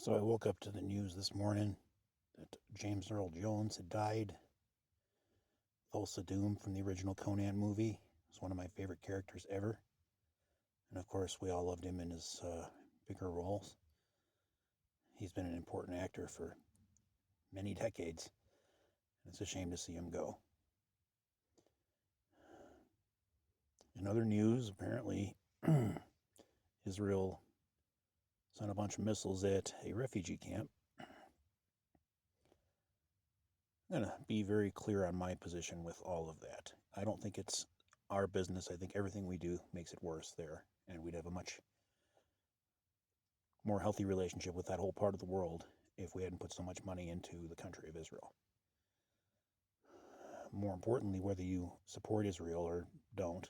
So I woke up to the news this morning that James Earl Jones had died. Thulsa Doom from the original Conan movie was one of my favorite characters ever. And of course, we all loved him in his bigger roles. He's been an important actor for many decades, and it's a shame to see him go. In other news, apparently, Israel sent a bunch of missiles at a refugee camp. I'm going to be very clear on my position with all of that. I don't think it's our business. I think everything we do makes it worse there, and we'd have a much more healthy relationship with that whole part of the world if we hadn't put so much money into the country of Israel. More importantly, whether you support Israel or don't,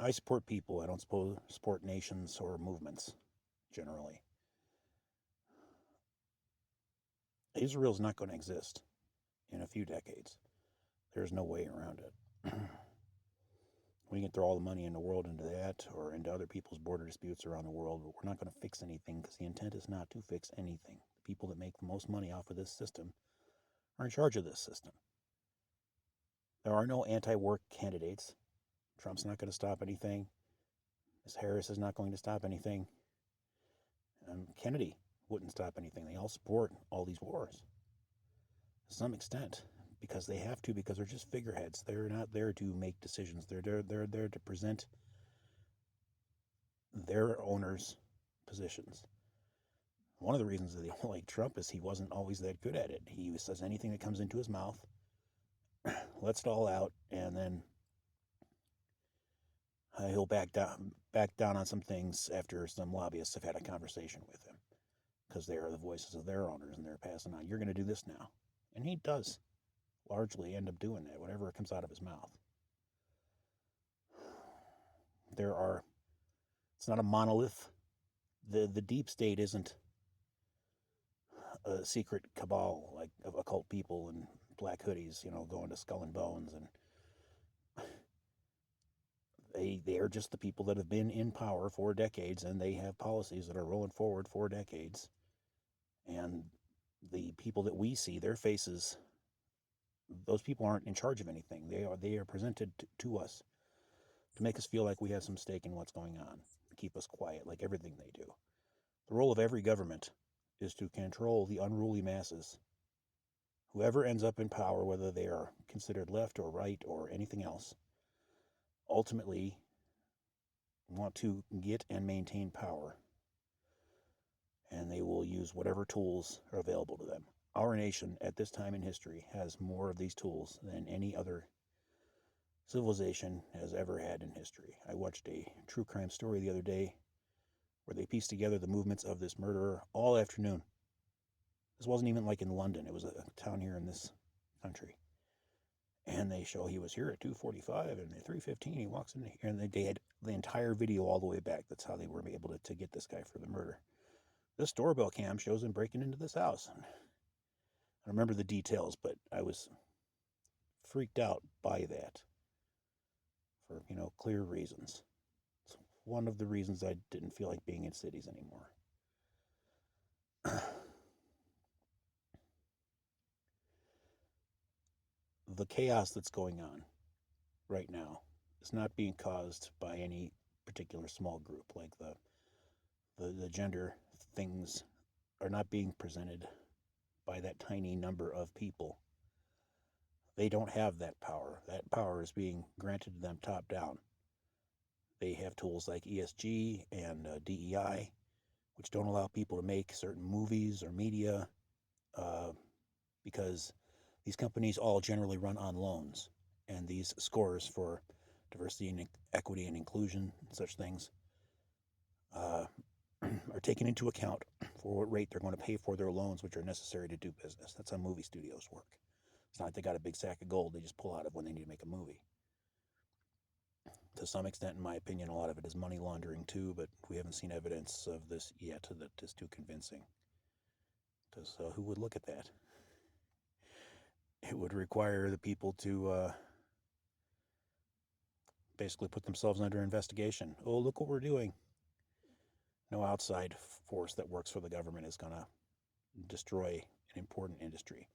I support people. I don't support nations or movements, generally. Israel's not going to exist in a few decades. There's no way around it. We can throw all the money in the world into that or into other people's border disputes around the world, but we're not going to fix anything because the intent is not to fix anything. The people that make the most money off of this system are in charge of this system. There are no anti-war candidates. Trump's not going to stop anything. Ms. Harris is not going to stop anything. Kennedy wouldn't stop anything. They all support all these wars to some extent because they have to, because they're just figureheads. They're not there to make decisions. They're there to present their owners' positions. One of the reasons that they don't like Trump is he wasn't always that good at it. He says anything that comes into his mouth, lets it all out, and then he'll back down on some things after some lobbyists have had a conversation with him because they are the voices of their owners and they're passing on, you're going to do this now. And he does largely end up doing that, whatever comes out of his mouth. It's not a monolith. The deep state isn't a secret cabal like of occult people and black hoodies, going to Skull and Bones, and they are just the people that have been in power for decades, and they have policies that are rolling forward for decades. And the people that we see, their faces, those people aren't in charge of anything. They are presented to us to make us feel like we have some stake in what's going on, to keep us quiet, like everything they do. The role of every government is to control the unruly masses. Whoever ends up in power, whether they are considered left or right or anything else, ultimately want to get and maintain power. And they will use whatever tools are available to them. Our nation at this time in history has more of these tools than any other civilization has ever had in history. I watched a true crime story the other day where they pieced together the movements of this murderer all afternoon. This wasn't even like in London. It was a town here in this country. And they show he was here at 2:45 and at 3:15 he walks in here, and they had the entire video all the way back. That's how they were able to get this guy for the murder. This doorbell cam shows him breaking into this house. I remember the details, but I was freaked out by that for, clear reasons. It's one of the reasons I didn't feel like being in cities anymore. The chaos that's going on right now is not being caused by any particular small group. Like the gender things are not being presented by that tiny number of people. They don't have that power. That power is being granted to them top down. They have tools like ESG and DEI, which don't allow people to make certain movies or media because these companies all generally run on loans. And these scores for diversity and equity and inclusion, such things, are taken into account for what rate they're going to pay for their loans, which are necessary to do business. That's how movie studios work. It's not like they got a big sack of gold they just pull out of when they need to make a movie. To some extent, in my opinion, a lot of it is money laundering too, but we haven't seen evidence of this yet that is too convincing. Because who would look at that? It would require the people to basically put themselves under investigation. Oh, look what we're doing. No outside force that works for the government is going to destroy an important industry.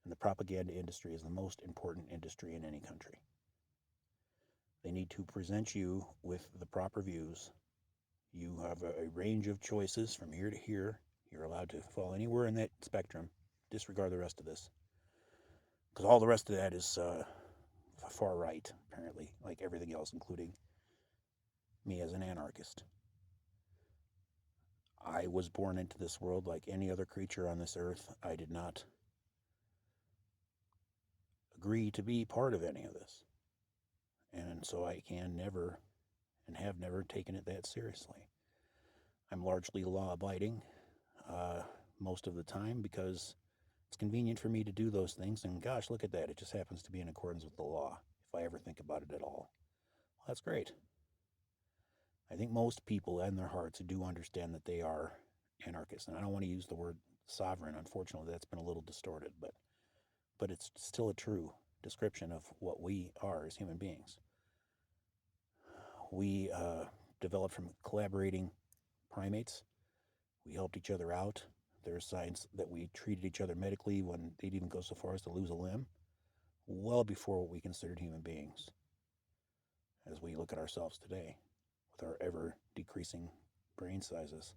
And the propaganda industry is the most important industry in any country. They need to present you with the proper views. You have a range of choices from here to here. You're allowed to fall anywhere in that spectrum. Disregard the rest of this. Because all the rest of that is far right, apparently, like everything else, including me as an anarchist. I was born into this world like any other creature on this earth. I did not agree to be part of any of this. And so I can never and have never taken it that seriously. I'm largely law abiding most of the time because it's convenient for me to do those things. And gosh, look at that. It just happens to be in accordance with the law, if I ever think about it at all. Well, that's great. I think most people in their hearts do understand that they are anarchists. And I don't want to use the word sovereign. Unfortunately, that's been a little distorted, but it's still a true description of what we are as human beings. We developed from collaborating primates. We helped each other out. There's signs that we treated each other medically when they'd even go so far as to lose a limb, well before what we considered human beings, as we look at ourselves today with our ever decreasing brain sizes.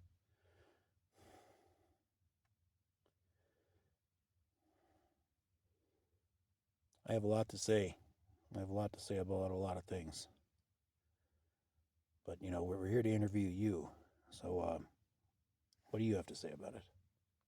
I have a lot to say. I have a lot to say about a lot of things. But, we're here to interview you. So, what do you have to say about it?